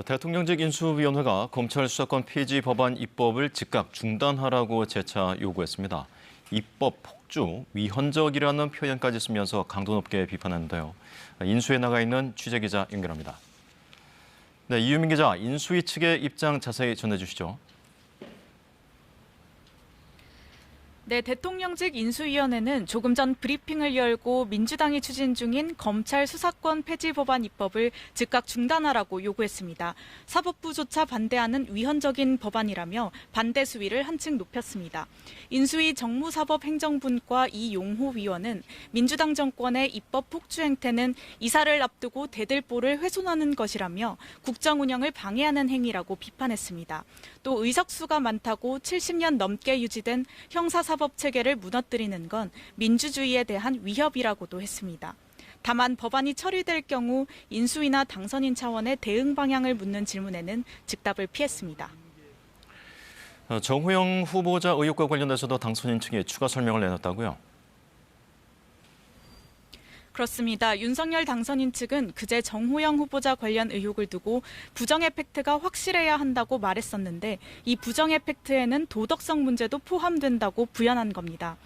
대통령직 인수위원회가 검찰 수사권 폐지 법안 입법을 즉각 중단하라고 재차 요구했습니다. 입법 폭주, 위헌적이라는 표현까지 쓰면서 강도 높게 비판했는데요. 인수위에 나가 있는 취재기자 연결합니다. 네, 이유민 기자, 인수위 측의 입장 자세히 전해주시죠. 네, 대통령직 인수위원회는 조금 전 브리핑을 열고 민주당이 추진 중인 검찰 수사권 폐지 법안 입법을 즉각 중단하라고 요구했습니다. 사법부조차 반대하는 위헌적인 법안이라며 반대 수위를 한층 높였습니다. 인수위 정무사법행정분과 이용호 위원은 민주당 정권의 입법 폭주 행태는 이사를 앞두고 대들보를 훼손하는 것이라며 국정 운영을 방해하는 행위라고 비판했습니다. 또 의석수가 많다고 70년 넘게 유지된 형사사법 체계를 무너뜨리는 건 민주주의에 대한 위협이라고도 했습니다. 다만 법안이 처리될 경우 인수위나 당선인 차원의 대응 방향을 묻는 질문에는 즉답을 피했습니다. 정호영 후보자 의혹과 관련해서도 당선인 측이 추가 설명을 내놨다고요? 그렇습니다. 윤석열 당선인 측은 그제 정호영 후보자 관련 의혹을 두고 부정의 팩트가 확실해야 한다고 말했었는데 이 부정의 팩트에는 도덕성 문제도 포함된다고 부연한 겁니다.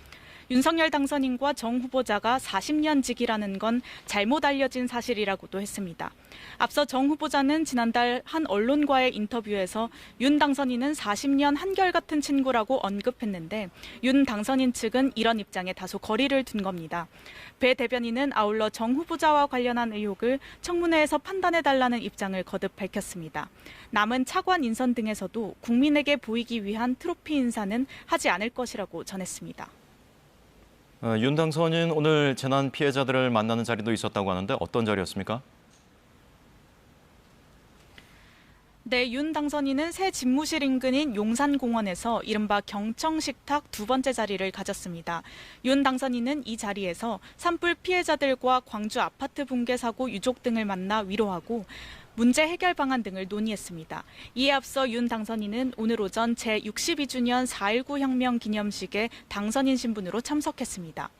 윤석열 당선인과 정 후보자가 40년 직이라는 건 잘못 알려진 사실이라고도 했습니다. 앞서 정 후보자는 지난달 한 언론과의 인터뷰에서 윤 당선인은 40년 한결같은 친구라고 언급했는데 윤 당선인 측은 이런 입장에 다소 거리를 둔 겁니다. 배 대변인은 아울러 정 후보자와 관련한 의혹을 청문회에서 판단해달라는 입장을 거듭 밝혔습니다. 남은 차관 인선 등에서도 국민에게 보이기 위한 트로피 인사는 하지 않을 것이라고 전했습니다. 윤 당선인 오늘 재난 피해자들을 만나는 자리도 있었다고 하는데 어떤 자리였습니까? 네, 윤 당선인은 새 집무실 인근인 용산공원에서 이른바 경청식탁 두 번째 자리를 가졌습니다. 윤 당선인은 이 자리에서 산불 피해자들과 광주 아파트 붕괴 사고 유족 등을 만나 위로하고 문제 해결 방안 등을 논의했습니다. 이에 앞서 윤 당선인은 오늘 오전 제62주년 4.19 혁명 기념식에 당선인 신분으로 참석했습니다.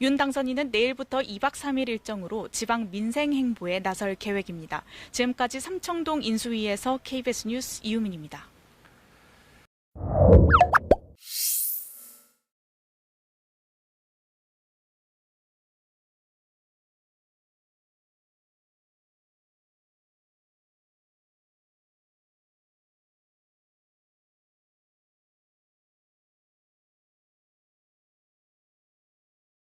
윤 당선인은 내일부터 2박 3일 일정으로 지방 민생 행보에 나설 계획입니다. 지금까지 삼청동 인수위에서 KBS 뉴스 이유민입니다.